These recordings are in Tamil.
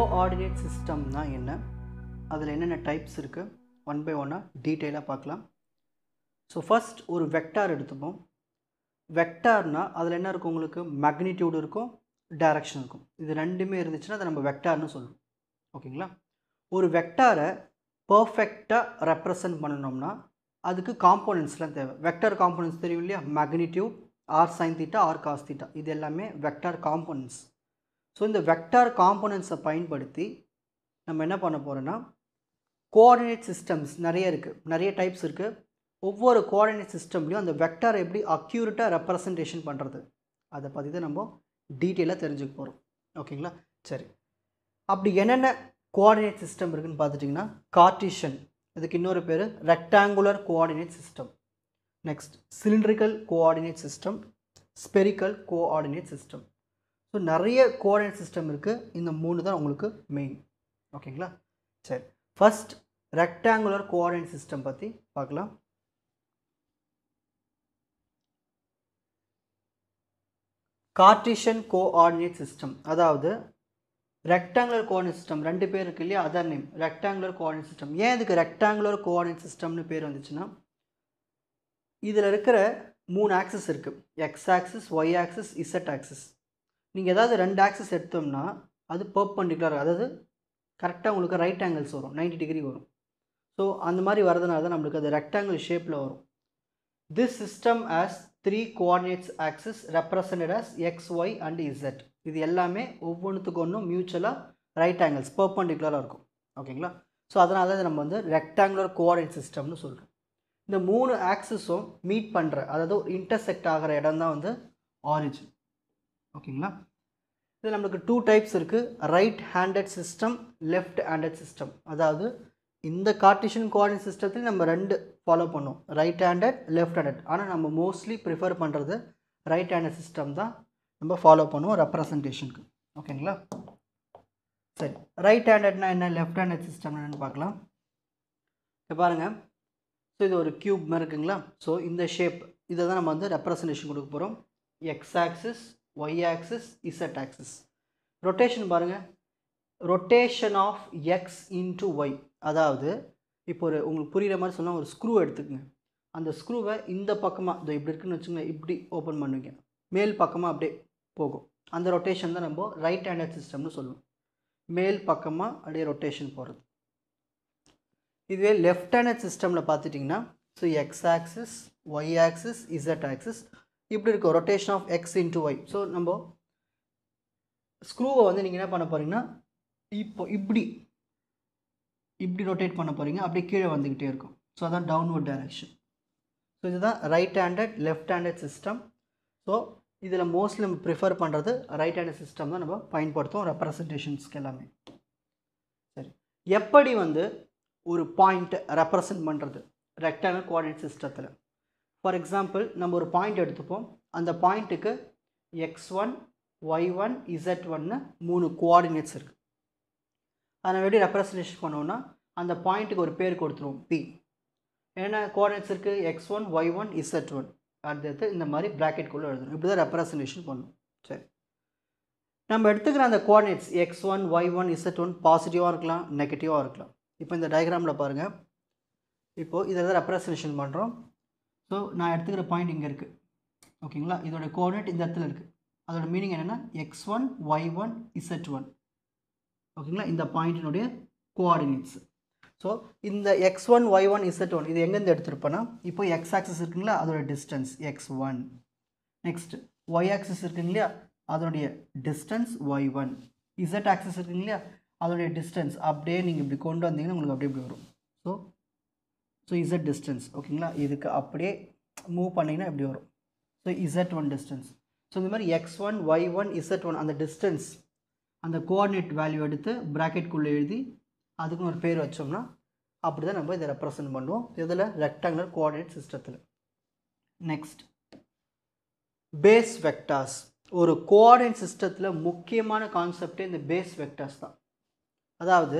கோஆர்டினேட் சிஸ்டம்னா என்ன, அதில் என்னென்ன டைப்ஸ் இருக்குது, ஒன் பை ஒன்னாக டீட்டெயிலாக பார்க்கலாம். ஸோ ஃபர்ஸ்ட் ஒரு வெக்டார் எடுத்துப்போம். வெக்டார்னால் அதில் என்ன இருக்கும், உங்களுக்கு மேக்னிடியூட் இருக்கும், டைரக்ஷன் இருக்கும். இது ரெண்டுமே இருந்துச்சுன்னா அதை நம்ம வெக்டார்னு சொல்லுவோம். ஓகேங்களா? ஒரு வெக்டாரை பர்ஃபெக்டாக ரெப்ரசன்ட் பண்ணணும்னா அதுக்கு காம்போனன்ட்ஸ்லாம் தேவை. வெக்டார் காம்போனன்ட்ஸ் தெரியும் இல்லையா? Magnitude, r sine theta, r cos theta, இது எல்லாமே வெக்டார் காம்போனன்ட்ஸ். ஸோ இந்த வெக்டார் காம்போனன்ட்ஸை பயன்படுத்தி நம்ம என்ன பண்ண போகிறோன்னா, கோஆர்டினேட் சிஸ்டம்ஸ் நிறைய இருக்குது, நிறைய டைப்ஸ் இருக்குது. ஒவ்வொரு கோஆர்டினேட் சிஸ்டம்லையும் அந்த வெக்டாரை எப்படி அக்யூரேட்டாக ரெப்ரசன்டேஷன் பண்ணுறது, அதை பற்றி தான் நம்ம டீட்டெயிலாக தெரிஞ்சுக்க போகிறோம். ஓகேங்களா? சரி, அப்படி என்னென்ன கோஆர்டினேட் சிஸ்டம் இருக்குதுன்னு பார்த்துட்டிங்கன்னா, கார்ட்டீசியன், இதுக்கு இன்னொரு பேர் rectangular coordinate system. Next cylindrical coordinate system, spherical coordinate system. So நிறைய கோஆர்டினேட் சிஸ்டம் இருக்குது. இந்த மூணு தான் உங்களுக்கு மெயின். ஓகேங்களா? சரி, ஃபர்ஸ்ட் ரெக்டாங்குலர் கோஆர்டினேட் சிஸ்டம் பற்றி பார்க்கலாம். கார்ட்டீசியன் கோஆர்டினேட் சிஸ்டம், அதாவது ரெக்டாங்குலர் கோஆர்டினேட் சிஸ்டம், ரெண்டு பேர் இருக்கு இல்லையா, other name rectangular coordinate system. ஏன் இதுக்கு ரெக்டாங்குலர் கோஆர்டினேட் சிஸ்டம்னு பேர் வந்துச்சுன்னா, இதில் இருக்கிற 3 ஆக்சிஸ் இருக்குது, x axis, Y axis, Z axis. நீங்கள் ஏதாவது 2 ஆக்சிஸ் எடுத்தோம்னா அது பெர்பெண்டிகுலர், அதாவது கரெக்டாக உங்களுக்கு ரைட் ஆங்கிள்ஸ் வரும், 90 டிகிரி வரும். ஸோ அந்த மாதிரி வரதுனால தான் நம்மளுக்கு அது ரெக்டாங்கிள் ஷேப்பில் வரும். This system has 3 coordinates axis represented as x, y and z. இது எல்லாமே ஒவ்வொன்றுத்துக்கு ஒன்றும் மியூச்சுவலாக ரைட் ஆங்கிள்ஸ் பெர்பெண்டிகுலராக இருக்கும். ஓகேங்களா? ஸோ அதனால தான் நம்ம வந்து ரெக்டாங்குலர் கோஆர்டினேட் சிஸ்டம்னு சொல்கிறோம். இந்த 3 ஆக்சிஸும் மீட் பண்ணுற, அதாவது இன்டர்செக்ட் ஆகிற இடம் தான் வந்து ஆரிஜின். ஓகேங்களா? இது நம்மளுக்கு 2 டைப்ஸ் இருக்குது, right handed system, left handed system. அதாவது இந்த கார்ட்டீசியன் கோஆர்டினேட் சிஸ்டத்தில் நம்ம 2 ஃபாலோ பண்ணோம், ரைட் ஹேண்டட், லெஃப்ட் ஹேண்டட். ஆனால் நம்ம மோஸ்ட்லி ப்ரிஃபர் பண்ணுறது ரைட் ஹேண்டட் சிஸ்டம் தான் நம்ம ஃபாலோ பண்ணுவோம் ரெப்ரசன்டேஷனுக்கு. ஓகேங்களா? சரி, ரைட் ஹேண்டட்னா என்ன, லெஃப்ட் ஹேண்டட் சிஸ்டம் என்னன்னு பார்க்கலாம். இப்போ பாருங்கள், ஸோ இது ஒரு கியூப் மாதிரி இருக்குங்களா? ஸோ இந்த ஷேப், இதை தான் நம்ம வந்து ரெப்ரசன்டேஷன் கொடுக்க போகிறோம். X axis, Y axis, Z axis. Rotation பாருங்கள், rotation of X into Y. அதாவது இப்போ ஒரு உங்களுக்கு புரிகிற மாதிரி சொன்னால், ஒரு ஸ்க்ரூ எடுத்துக்கங்க. அந்த ஸ்க்ரூவை இந்த பக்கமாக இதோ இப்படி இருக்குன்னு வச்சுங்க, இப்படி ஓப்பன் பண்ணுவீங்க, மேல் பக்கமாக அப்படியே போகும். அந்த ரொட்டேஷன் தான் நம்ம ரைட் ஹேண்டட் சிஸ்டம்னு சொல்லுவோம், மேல் பக்கமாக அப்படியே ரொட்டேஷன் போகிறது. இதுவே லெஃப்ட் ஹேண்டட் சிஸ்டமில் பார்த்துட்டிங்கன்னா, so x axis, Y axis, Z axis இப்படி இருக்கும், rotation of X into y. So நம்ம ஸ்க்ரூவை வந்து நீங்கள் என்ன பண்ண போகிறீங்கன்னா, இப்போ இப்படி ரொட்டேட் பண்ண போகிறீங்க, அப்படியே கீழே வந்துக்கிட்டே இருக்கும். ஸோ அதான் டவுன்வர்ட் டைரக்ஷன். ஸோ இதுதான் right handed, left handed system. So இதில் மோஸ்ட்லி நம்ம ப்ரிஃபர் பண்ணுறது ரைட் ஹேண்டட் சிஸ்டம் தான் நம்ம பயன்படுத்துவோம் ரெப்ரசன்டேஷன்ஸ்க்கு எல்லாமே. சரி, எப்படி வந்து ஒரு பாயிண்ட்டை ரெப்ரசன்ட் பண்ணுறது ரெக்டாங்குலர் கோஆர்டினேட் சிஸ்டத்தில்? ஃபார் எக்ஸாம்பிள், நம்ம ஒரு பாயிண்ட் எடுத்துப்போம். அந்த பாயிண்ட்டுக்கு x1, y1, z1ன்னு 3 கோஆர்டினேட்ஸ் இருக்குது. அதை எப்படி ரெப்ரசன்டேஷன் பண்ணுவோம்னா, அந்த பாயிண்ட்டுக்கு ஒரு பேர் கொடுத்துருவோம், P. என்ன கோஆர்டினேட்ஸ் இருக்குது, x1, y1, z1. அடுத்தது இந்த மாதிரி ப்ராக்கெட்குள்ளே எழுதணும். இப்படி தான் ரெப்ரசன்டேஷன் பண்ணணும். சரி, நம்ம எடுத்துக்கிற அந்த கோஆர்டினேட்ஸ் x1, y1, z1 பாசிட்டிவாக இருக்கலாம், நெகட்டிவாக இருக்கலாம். இப்போ இந்த டயக்ராமில் பாருங்கள், இப்போது இதை தான் ரெப்ரசன்டேஷன் பண்ணுறோம். ஸோ நான் எடுத்துக்கிற பாயிண்ட் இங்கே இருக்குது. ஓகேங்களா? இதோட கோஆர்டினேட் இந்த இடத்துல இருக்குது. அதோட மீனிங் என்னென்னா x1, y1, z1. ஓகேங்களா? இந்த பாயிண்டினுடைய கோஆர்டினேட்ஸ். ஸோ இந்த x1, y1, z1 இது எங்கேருந்து எடுத்துருப்போன்னா, இப்போ x ஆக்சிஸ் இருக்குங்களா, அதோட distance x1. Next y axis இருக்குங்க இல்லையா, அதோடைய டிஸ்டன்ஸ் y1. z ஆக்சிஸ் இருக்குங்க இல்லையா, அதோடைய டிஸ்டன்ஸ் அப்படியே நீங்கள் இப்படி கொண்டு வந்தீங்கன்னா உங்களுக்கு அப்படியே இப்படி வரும். So z distance. ஓகேங்களா? இதுக்கு அப்படியே மூவ் பண்ணிங்கன்னா இப்படி வரும். So z1 distance. ஸோ இந்த மாதிரி x1, y1, z1 அந்த டிஸ்டன்ஸ், அந்த கோஆர்டினேட் வேல்யூ எடுத்து ப்ராக்கெட்குள்ளே எழுதி அதுக்குன்னு ஒரு பேர் வச்சோம்னா அப்படி தான் நம்ம இதை ரெப்ரசன்ட் பண்ணுவோம். இதில் ரெக்டாங்குலர் கோஆர்டினேட் சிஸ்டத்தில். Next, base vectors. ஒரு கோஆர்டினேட் சிஸ்டத்தில் முக்கியமான கான்செப்டே இந்த பேஸ் வெக்டார்ஸ் தான். அதாவது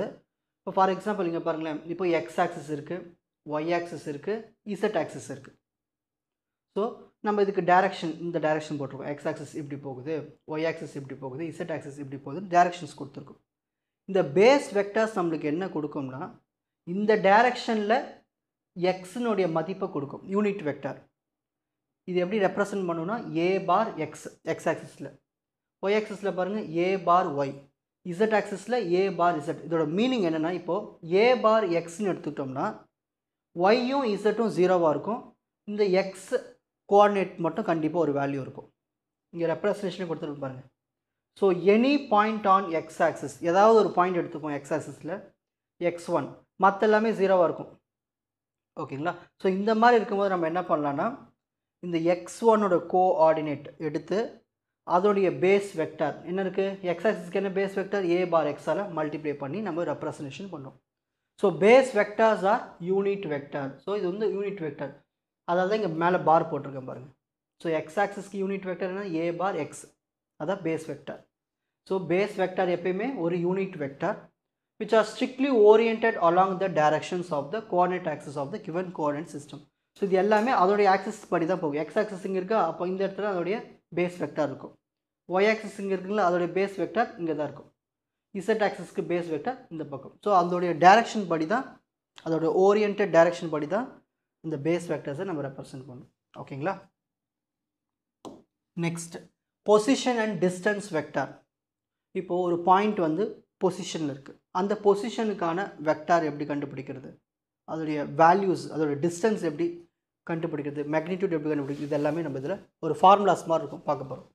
இப்போ ஃபார் எக்ஸாம்பிள் இங்கே பாருங்களேன், இப்போ எக்ஸ் ஆக்சிஸ் இருக்குது, ஒய் ஆக்சிஸ் இருக்குது, இசட் ஆக்சிஸ் இருக்குது. ஸோ நம்ம இதுக்கு டைரக்ஷன், இந்த டைரக்ஷன் போட்டிருக்கோம். எக்ஸ் ஆக்சிஸ் இப்படி போகுது, ஒய் ஆக்சிஸ் இப்படி போகுது, இசட் ஆக்சிஸ் இப்படி போகுது, டைரக்ஷன்ஸ் கொடுத்துருக்கோம். இந்த பேஸ் வெக்டர்ஸ் நம்மளுக்கு என்ன கொடுக்கும்னா இந்த டைரக்ஷனில் எக்ஸினுடைய மதிப்பை கொடுக்கும் யூனிட் வெக்டார். இது எப்படி ரெப்ரசன்ட் பண்ணுன்னா ஏ பார் எக்ஸ் எக்ஸ் ஆக்சிஸில், ஒய் ஆக்சிஸில் பாருங்கள் ஏ பார் ஒய், இசட் ஆக்சிஸில் ஏ பார் இசட். இதோட மீனிங் என்னென்னா இப்போது ஏ பார் எக்ஸ்ன்னு எடுத்துக்கிட்டோம்னா ஒய்யும் இசட்டும் ஜீரோவாக இருக்கும், இந்த எக்ஸ் கோஆர்டினேட் மட்டும் கண்டிப்பாக ஒரு வேல்யூ இருக்கும். இங்கே ரெப்ரசன்டேஷன் கொடுத்துருக்கு பாருங்கள். So any point on X axis, ஏதாவது ஒரு பாயிண்ட் எடுத்துப்போம் எக்ஸ் ஆக்சிஸில் x1, மற்ற எல்லாமே ஜீரோவாக இருக்கும். ஓகேங்களா? ஸோ இந்த மாதிரி இருக்கும்போது நம்ம என்ன பண்ணலான்னா இந்த x1ஓட கோஆர்டினேட் எடுத்து அதோடைய பேஸ் வெக்டார் என்ன இருக்குது, எக்ஸ் ஆக்சிஸ்க்கு என்ன பேஸ் வெக்டார் ஏ பார் எக்ஸால் மல்டிப்ளை பண்ணி நம்ம ரெப்ரசன்டேஷன் பண்ணுறோம். So base vectors are unit vector. So இது வந்து யூனிட் வெக்டார், அதாவது இங்கே மேலே பார் போட்டிருக்கேன் பாருங்கள். ஸோ எக்ஸ் ஆக்சிஸ்க்கு யூனிட் வெக்டார் என்ன ஏ பார் எக்ஸ், அதான் base vector. So base vector எப்பயுமே ஒரு unit vector which are strictly oriented along the directions of the coordinate axis of the given coordinate system. So இது எல்லாமே அதோடைய ஆக்சிஸ் படி தான் போகும். எக்ஸ் ஆக்சிஸ் இங்கே இருக்கா, அப்போ இந்த இடத்துல அதோடைய பேஸ் வெக்டார் இருக்கும். ஒய் ஆக்சிஸ் இங்கே இருக்குங்களா, அதோடைய பேஸ் வெக்டார் இங்கே தான் இருக்கும். இசட் ஆக்சிஸ்க்கு பேஸ் வெக்டார் இந்த பக்கம். ஸோ அதோடைய டைரக்ஷன் படி தான், அதோடைய ஓரியன்டட் டைரக்ஷன் படி தான் இந்த பேஸ் வெக்டர்ஸை நம்ம ரெப்ரசன்ட் பண்ணணும். ஓகேங்களா? Next position and distance vector. இப்போது ஒரு பாயிண்ட் வந்து பொசிஷனில் இருக்குது, அந்த பொசிஷனுக்கான வெக்டார் எப்படி கண்டுபிடிக்கிறது, அதோடைய வேல்யூஸ், அதோடைய டிஸ்டன்ஸ் எப்படி கண்டுபிடிக்கிறது, மேக்னிடியூட் எப்படி கண்டுபிடிக்கிறது, இது எல்லாமே நம்ம இதில் ஒரு ஃபார்முலாஸ் மாதிரி இருக்கும் பார்க்க போகிறோம்.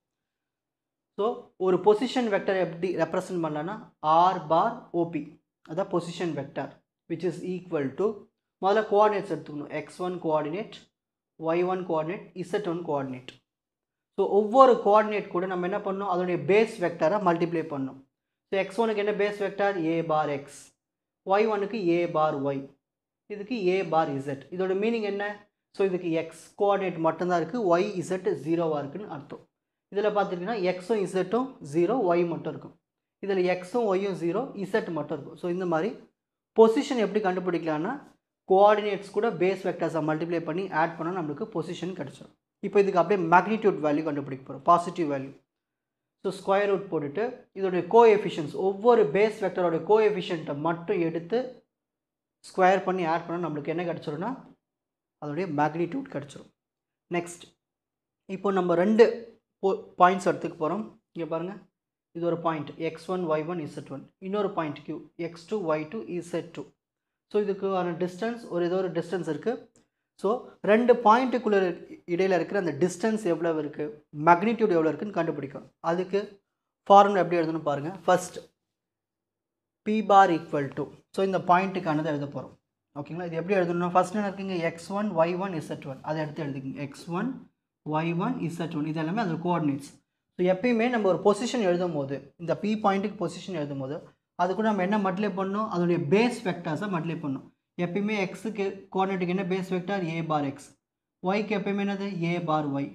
ஸோ ஒரு பொசிஷன் வெக்டர் எப்படி ரெப்ரசன்ட் பண்ணலான்னா ஆர் பார் ஓபி, அதான் position vector, which is equal to முதல்ல கோஆர்டினேட்ஸ் எடுத்துக்கணும். x1 coordinate, y1 coordinate, z1 coordinate. So ஒவ்வொரு கோஆர்டினேட் கூட நம்ம என்ன பண்ணணும், அதோடைய பேஸ் வெக்டாரை மல்டிப்ளை பண்ணணும். ஸோ x1க்கு என்ன base vector a bar X, y1க்கு A bar Y, இதுக்கு ஏ பார் இசட். இதோட மீனிங் என்ன, ஸோ இதுக்கு எக்ஸ் கோஆர்டினேட் மட்டும்தான் இருக்குது, ஒய் இசட் ஜீரோவாக இருக்குதுன்னு அர்த்தம். இதில் பார்த்துட்டிங்கன்னா எக்ஸும் இசட்டும் ஜீரோ, ஒய் மட்டும் இருக்கும். இதில் எக்ஸும் ஒய்யும் ஜீரோ, இசட் மட்டும் இருக்கும். ஸோ இந்த மாதிரி பொசிஷன் எப்படி கண்டுபிடிக்கலான்னா கோஆர்டினேட்ஸ் கூட பேஸ் வெக்டர்ஸை மல்டிப்ளை பண்ணி ஆட் பண்ணால் நம்மளுக்கு பொசிஷன் கிடச்சிடும். இப்போ இதுக்கு அப்படியே மேக்னிடியூட் வேல்யூ கண்டுபிடிக்க போகிறோம், positive value. So square root போட்டுட்டு இதோடைய கோஎஃபிஷியன்ஸ், ஒவ்வொரு பேஸ் வெக்டரோட கோஎஃபிஷியன்ட்டை மட்டும் எடுத்து ஸ்கொயர் பண்ணி ஆட் பண்ணால் நம்மளுக்கு என்ன கிடச்சிரும்னா அதோடைய மேக்னிடியூட் கிடச்சிரும். நெக்ஸ்ட் இப்போ நம்ம ரெண்டு பாயிண்ட்ஸ் எடுத்துக்க போகிறோம். இங்கே பாருங்கள், இது ஒரு பாயிண்ட் x1 y1 z1, இன்னொரு point q x2 y2 z2. So இதுக்கான டிஸ்டன்ஸ் ஏதோ ஒரு டிஸ்டன்ஸ் இருக்குது. ஸோ ரெண்டு பாயிண்ட்டுக்குள்ளே இடையில் இருக்கிற அந்த டிஸ்டன்ஸ் எவ்வளோ இருக்குது, மேக்னிடியூட் எவ்வளோ இருக்குதுன்னு கண்டுபிடிக்கும். அதுக்கு ஃபார்முலா எப்படி எழுதணும் பாருங்கள். First p bar equal to, so இந்த பாயிண்ட்டுக்கானதை எழுத போகிறோம். ஓகேங்களா? இது எப்படி எழுதணும்னா ஃபர்ஸ்ட் என்ன இருக்குங்க x1 y1 z1, அதை எடுத்து எழுதிக்கிங்க. x1 y1 z1 இது எல்லாமே அதோட கோஆர்டினேட்ஸ். ஸோ எப்பயுமே நம்ம ஒரு பொசிஷன் எழுதும் போது, இந்த p பாயிண்ட்டுக்கு பொசிஷன் எழுதும் போது அது கூட நம்ம என்ன மல்டிப்ளை பண்ணணும், அதோடைய பேஸ் வெக்டார்ஸை மல்டிப்ளை பண்ணணும். எப்பயுமே எக்ஸுக்கு கோஆர்டினேட்டுக்கு என்ன base vector a bar X, ஒய்க்கு எப்பயுமே என்னது ஏ பார் ஒய்,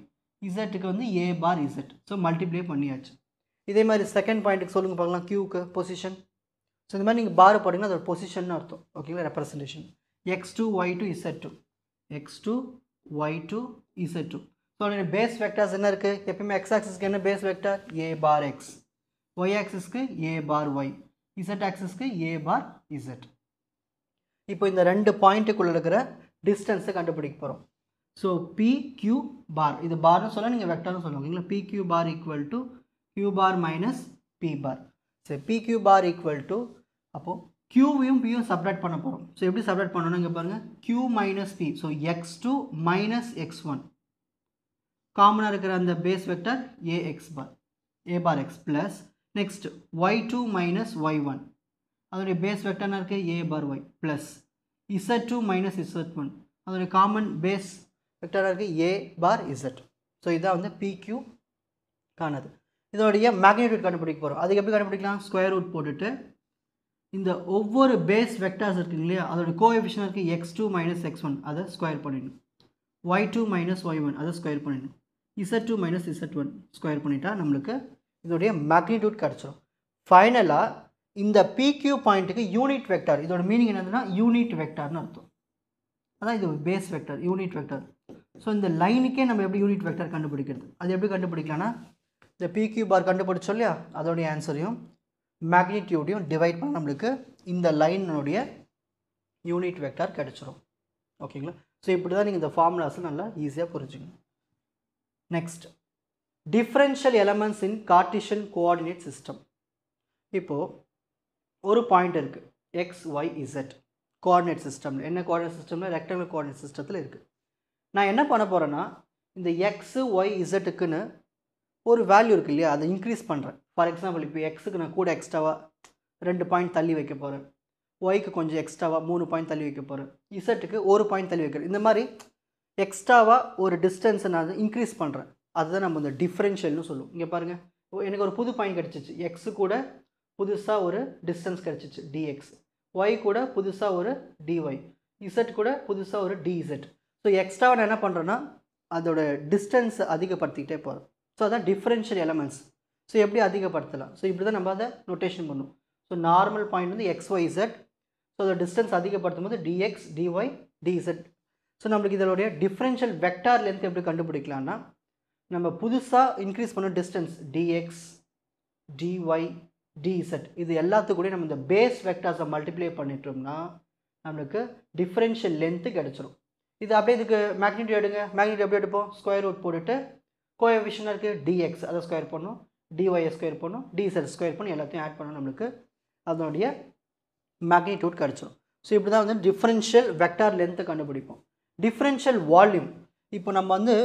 இசட்டுக்கு வந்து A bar Z. So multiply பண்ணியாச்சு. இதே மாதிரி செகண்ட் பாயிண்ட்டுக்கு சொல்லுங்கள் பார்க்கலாம், க்யூக்கு பொசிஷன். ஸோ இந்த மாதிரி நீங்கள் பார் போட்டிங்கன்னா அதோட பொசிஷன் அர்த்தம். ஓகேங்களா? Representation x2 y2 z2, x2 y2 z2. So அதோடைய பேஸ் வெக்டார்ஸ் என்ன இருக்குது, எப்பயுமே எக்ஸ் ஆக்சிஸ்க்கு என்ன base vector a bar X, Y ஆக்சிஸ்க்கு A bar Y, Z ஆக்சிஸ்க்கு A bar Z. இப்போ இந்த ரெண்டு பாயிண்ட்டுக்குள்ளே இருக்கிற டிஸ்டன்ஸை கண்டுபிடிக்க போகிறோம். ஸோ PQ பார், இது பார்னு சொல்ல நீங்கள் வெக்டர்னு சொல்லுவாங்க. PQ bar equal to Q bar minus P bar. சரி, PQ பார் ஈக்குவல் டு, அப்போது Qவையும் Pயும் சப்ராக்ட் பண்ண போகிறோம். ஸோ எப்படி சப்ராக்ட் பண்ணணும் இங்கே பாருங்கள், Q minus P. So x2 minus x1, காமனாக இருக்கிற அந்த base vector AX bar, A bar X plus next y2 minus y1, அதோடைய பேஸ் வெக்டர்னா இருக்குது A bar Y plus z2 minus z1, அதோடைய காமன் பேஸ் வெக்டராக இருக்குது ஏ பார் z. ஸோ இதான் வந்து PQ காணது. இதோடைய மேக்னிடியூட் கண்டுபிடிக்க போகிறோம். அதுக்கு எப்படி கண்டுபிடிக்கலாம், ஸ்கொயர் ரூட் போட்டுட்டு இந்த ஒவ்வொரு பேஸ் வெக்டர்ஸ் இருக்குங்க இல்லையா, அதோட கோஎஃபிஷியன்ட் இருக்குது x2 மைனஸ் x1, அதை ஸ்கொயர் பண்ணிடணும். y2 மைனஸ் y1 அதை ஸ்கொயர் பண்ணிடணும். z2 மைனஸ் z1 ஸ்கொயர் பண்ணிட்டா நம்மளுக்கு இதோடைய மேக்னிடியூட் கிடச்சிடும். ஃபைனலாக இந்த PQ பாயிண்ட்டுக்கு யூனிட் வெக்டார், இதோட மீனிங் என்னதுன்னா யூனிட் வெக்டார்னு அர்த்தம். அதான் இது base vector, unit vector. So இந்த லைனுக்கே நம்ம எப்படி யூனிட் வெக்டார் கண்டுபிடிக்கிறது, அது எப்படி கண்டுபிடிக்கலாம்னா இந்த PQ பார் கண்டுபிடிச்சோம் இல்லையா, அதோடைய ஆன்சரையும் மேக்னிடியூடையும் டிவைட் பண்ண நம்மளுக்கு இந்த லைனுடைய யூனிட் வெக்டார் கிடச்சிரும். ஓகேங்களா? ஸோ இப்படி தான் நீங்கள் இந்த ஃபார்முலாஸில் நல்லா ஈஸியாக புரிஞ்சுக்கணும். Next, differential elements in Cartesian coordinate system. இப்போது ஒரு பாயிண்ட் இருக்குது எக்ஸ் ஒய் இசட் கோஆர்டினேட் சிஸ்டமில். என்ன கோஆர்டினேட் சிஸ்டமில்? ரெக்டாங்குலர் கோஆர்டினேட் சிஸ்டத்தில் இருக்குது. நான் என்ன பண்ண போகிறேன்னா, இந்த எக்ஸு ஒய் இசட்டுக்குன்னு ஒரு வேல்யூ இருக்குது இல்லையா, அதை இன்க்ரீஸ் பண்ணுறேன். ஃபார் எக்ஸாம்பிள் இப்போ எக்ஸுக்கு நான் கூட எக்ஸ்ட்ராவாக 2 பாயிண்ட் தள்ளி வைக்க போகிறேன், ஒய்க்கு கொஞ்சம் எக்ஸ்ட்ராவாக 3 பாயிண்ட் தள்ளி வைக்க போகிறேன், இசட்டுக்கு 1 பாயிண்ட் தள்ளி வைக்கிறேன். இந்த மாதிரி எக்ஸ்ட்ராவாக ஒரு டிஸ்டன்ஸை நான் இன்க்ரீஸ் பண்ணுறேன். அதுதான் நம்ம இந்த டிஃப்ரென்ஷியல்னு சொல்லுவோம். இங்கே பாருங்கள், எனக்கு ஒரு புது பாயிண்ட் கிடச்சிச்சு. எக்ஸு கூட புதுசாக ஒரு டிஸ்டன்ஸ் கிடச்சிச்சு டிஎக்ஸ், ஒய் கூட புதுசாக ஒரு டிஒய், இசட் கூட புதுசாக ஒரு டிஇசட். ஸோ எக்ஸ்ட்ராவாக நான் என்ன பண்ணுறேன்னா அதோட டிஸ்டன்ஸ் அதிகப்படுத்திக்கிட்டே போகிறேன். ஸோ அதான் டிஃப்ரென்ஷியல் எலமெண்ட்ஸ். ஸோ எப்படி அதிகப்படுத்தலாம்? ஸோ இப்படி தான் நம்ம அதை நோட்டேஷன் பண்ணுவோம். ஸோ நார்மல் பாயிண்ட் வந்து எக்ஸ் ஒய் இசட். ஸோ அதோட டிஸ்டன்ஸ் அதிகப்படுத்தும் போது டிஎக்ஸ் டிஒய் டிஇசட். ஸோ நம்மளுக்கு இதோடைய டிஃப்ரென்ஷியல் வெக்டார் லென்த் எப்படி கண்டுபிடிக்கலாம்னா, நம்ம புதுசாக இன்க்ரீஸ் பண்ண டிஸ்டன்ஸ் டிஎக்ஸ் டிஒய் டிஇசட் இது எல்லாத்துக்கூடயும் நம்ம இந்த பேஸ் வெக்டார்ஸை மல்டிப்ளை பண்ணிட்டோம்னா நம்மளுக்கு டிஃப்ரென்ஷியல் லென்த்து கிடச்சிரும். இது அப்படியே இதுக்கு மேக்னிடியூட் எடுங்க. மேக்னிடியூட் எப்படி எடுப்போம்? ஸ்கொயர் ரூட் போட்டுட்டு கோஎஃபிஷியன்ட் இருக்குது டிஎக்ஸ் அதை ஸ்கொயர் பண்ணணும், டிஒய் ஸ்கொயர் பண்ணணும், டிஇசட் ஸ்கொயர் பண்ணி எல்லாத்தையும் ஆட் பண்ணணும், நம்மளுக்கு அதனுடைய மேக்னிடியூட் கிடச்சிரும். ஸோ இப்படி தான் வந்து டிஃப்ரென்ஷியல் வெக்டார் லென்த்தை கண்டுபிடிப்போம். டிஃப்ரென்ஷியல் வால்யூம், இப்போ நம்ம வந்து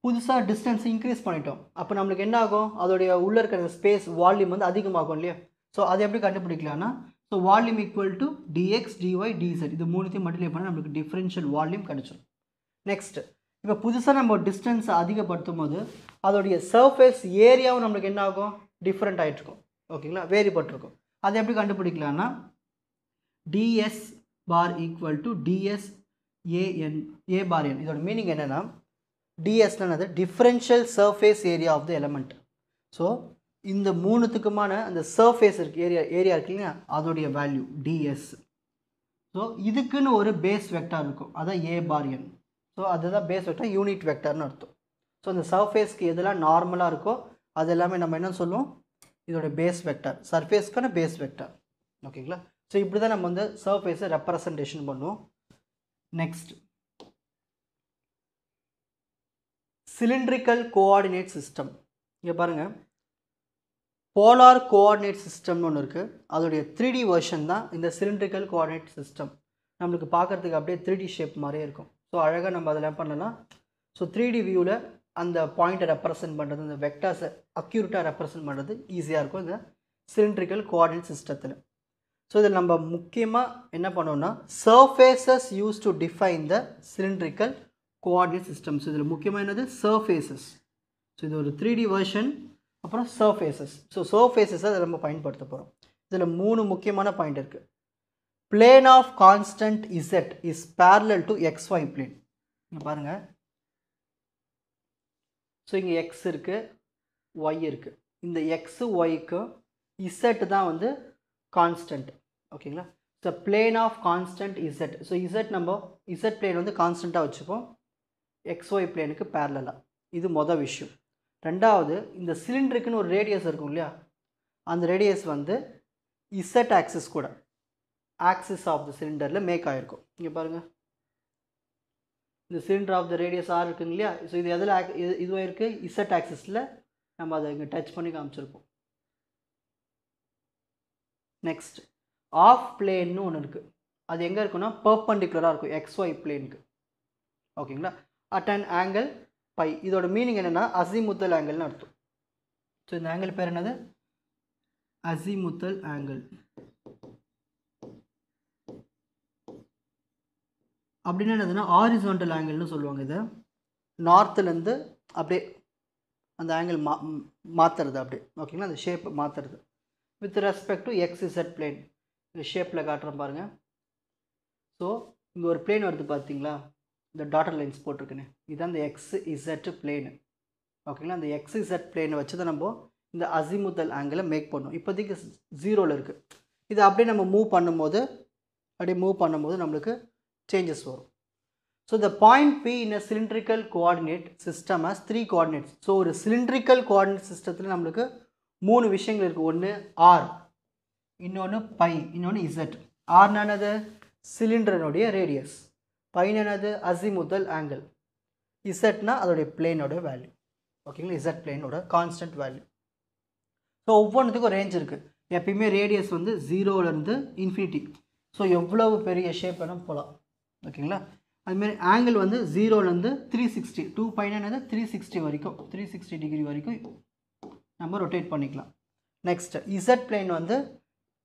புதுசாக டிஸ்டன்ஸ் இன்க்ரீஸ் பண்ணிட்டோம். அப்போ நம்மளுக்கு என்ன ஆகும்? அதோடைய உள்ளே இருக்கிற ஸ்பேஸ் வால்யூம் வந்து அதிகமாகும் இல்லையா? ஸோ அதை எப்படி கண்டுபிடிக்கலாம்னா, so volume equal to dx dy dz இது மூணுத்தையும் மல்டிப்ளை பண்ணால் நம்மளுக்கு டிஃப்ரென்ஷியல் வால்யூம் கிடச்சிடும். நெக்ஸ்ட், இப்போ புதுசாக நம்ம டிஸ்டன்ஸை அதிகப்படுத்தும் போது அதோடைய சர்ஃபேஸ் ஏரியாவும் நம்மளுக்கு என்ன ஆகும்? டிஃப்ரெண்ட் ஆகிட்ருக்கும். ஓகேங்களா? வேறுபட்டிருக்கும். அதை எப்படி கண்டுபிடிக்கலாம்னா, ds bar equal to ds an A bar n. இதோட மீனிங் என்னென்னா, டிஎஸ்னது differential surface area of the element. So இந்த மூணுத்துக்குமான அந்த சர்ஃபேஸ் இருக்குது ஏரியா இருக்கு இல்லையா, அதோடைய வேல்யூ டிஎஸ். ஸோ இதுக்குன்னு ஒரு பேஸ் வெக்டார் இருக்கும், அதான் ஏ பார் என். ஸோ அதுதான் பேஸ் வெக்டார், யூனிட் வெக்டார்னு அர்த்தம். ஸோ அந்த சர்ஃபேஸ்க்கு எதெல்லாம் நார்மலாக இருக்கோ அது எல்லாமே நம்ம என்ன சொல்லுவோம்? இதோடைய பேஸ் வெக்டார், சர்ஃபேஸ்க்கான பேஸ் வெக்டார். ஓகேங்களா? ஸோ இப்படி தான் நம்ம வந்து சர்ஃபேஸை ரெப்ரசன்டேஷன் பண்ணுவோம். Next, cylindrical coordinate system. இங்கே பாருங்கள், போலார் கோஆர்டினேட் சிஸ்டம்னு ஒன்று இருக்குது. அதோடைய 3D வெர்ஷன் தான் இந்த சிலிண்ட்ரிக்கல் கோஆர்டினேட் சிஸ்டம். நம்மளுக்கு பார்க்குறதுக்கு அப்படியே 3D ஷேப் மாதிரியே இருக்கும். ஸோ அழகாக நம்ம அதில் பண்ணலாம். ஸோ 3D வியூவில் அந்த பாயிண்ட்டை ரெப்ரசன்ட் பண்ணுறது, இந்த வெக்டார்ஸை அக்யூரேட்டாக ரெப்ரசன்ட் பண்ணுறது ஈஸியாக இருக்கும் இந்த சிலிண்ட்ரிக்கல் கோஆர்டினேட் சிஸ்டத்தில். ஸோ இதில் நம்ம முக்கியமாக என்ன பண்ணோம்னா, surfaces use to define the cylindrical coordinate systems. இதில் முக்கியமாக என்னது? சர்ஃபேசஸ். ஸோ இது ஒரு 3D வெர்ஷன். அப்புறம் சர்ஃபேசஸ். ஸோ சர்ஃபேசஸை அதை நம்ம பயன்படுத்த போகிறோம். இதில் 3 முக்கியமான பாயிண்ட் இருக்குது. Plane of constant z is parallel to XY plane. இங்கே பாருங்கள், ஸோ இங்கே எக்ஸ் இருக்குது, ஒய் இருக்குது. இந்த எக்ஸு ஒய்க்கு இசட் தான் வந்து கான்ஸ்டன்ட். ஓகேங்களா? So plane of constant z. So z நம்ம இசட் பிளேன் வந்து கான்ஸ்டண்ட்டாக வச்சுப்போம் XY பிளேனுக்கு பேரலாக. இது மொதல் விஷயம். ரெண்டாவது, இந்த சிலிண்டருக்குன்னு ஒரு ரேடியஸ் இருக்கும் இல்லையா, அந்த ரேடியஸ் வந்து இசட் ஆக்சிஸ் கூட ஆக்சிஸ் ஆஃப் த சிலிண்டரில் மேக் ஆகிருக்கும். இங்கே பாருங்கள், இந்த cylinder of the radius r இருக்குங்க இல்லையா. ஸோ இது எதில் இதுவாக இருக்குது? இசட் ஆக்சிஸில் நம்ம அதை இங்கே டச் பண்ணி காமிச்சிருப்போம். நெக்ஸ்ட், ஆஃப் பிளேன்னு ஒன்று இருக்குது. அது எங்கே இருக்குன்னா பெர்பெண்டிகுலராக இருக்கும் XY பிளேனுக்கு. ஓகேங்களா? At an angle pi. இதோட மீனிங் என்னென்னா அசிமுத்தல் ஆங்கிள்னு அர்த்தம். ஸோ இந்த ஆங்கிள் பேர் என்னது? Azimuthal angle. அப்படின்னு என்னதுன்னா ஹாரிசான்டல் ஆங்கிள்னு சொல்லுவாங்க. இதை நார்த்துலேருந்து அப்படியே அந்த ஆங்கிள் மாற்றுறது அப்படியே. ஓகேங்களா? அந்த ஷேப் மாற்றுறது with respect to XZ plane. இந்த ஷேப்பில் காட்டுறேன் பாருங்கள். ஸோ இங்கே ஒரு பிளேன் வருது பார்த்தீங்களா, இந்த டாட்டர் லைன்ஸ் போட்டிருக்குன்னு, இதுதான் இந்த XZ பிளேனு. ஓகேங்களா? அந்த XZ பிளேனை வச்சு தான் நம்ம இந்த அசிமுத்தல் ஆங்கிளை மேக் பண்ணோம். இப்போதைக்கு 0ல் இருக்குது. இதை அப்படியே நம்ம மூவ் பண்ணும்போது நம்மளுக்கு சேஞ்சஸ் வரும். So the point P in a cylindrical coordinate system has 3 coordinates. So ஒரு சிலிண்ட்ரிக்கல் கோஆர்டினேட் சிஸ்டத்தில் நம்மளுக்கு மூணு விஷயங்கள் இருக்குது. ஒன்று ஆர், இன்னொன்று பை, இன்னொன்று இசட். ஆர்னானது சிலிண்டரனுடைய ரேடியஸ், பைனானது அசிமுதல் ஆங்கிள், இசட்னா அதோடைய பிளேனோட வேல்யூ. ஓகேங்களா, இசட் பிளேனோட கான்ஸ்டன்ட் வேல்யூ. ஸோ ஒவ்வொன்றுத்துக்கும் ரேஞ்ச் இருக்குது. எப்பயுமே ரேடியஸ் வந்து 0லேருந்து இன்ஃபினிட்டி. ஸோ எவ்வளவு பெரிய ஷேப் வேணும் போகலாம். ஓகேங்களா, அதுமாரி ஆங்கிள் வந்து 0லேருந்து 360, 2 பைனானது 360 வரைக்கும், 360 டிகிரி வரைக்கும் நம்ம ரொட்டேட் பண்ணிக்கலாம். நெக்ஸ்ட் இசட் பிளேன் வந்து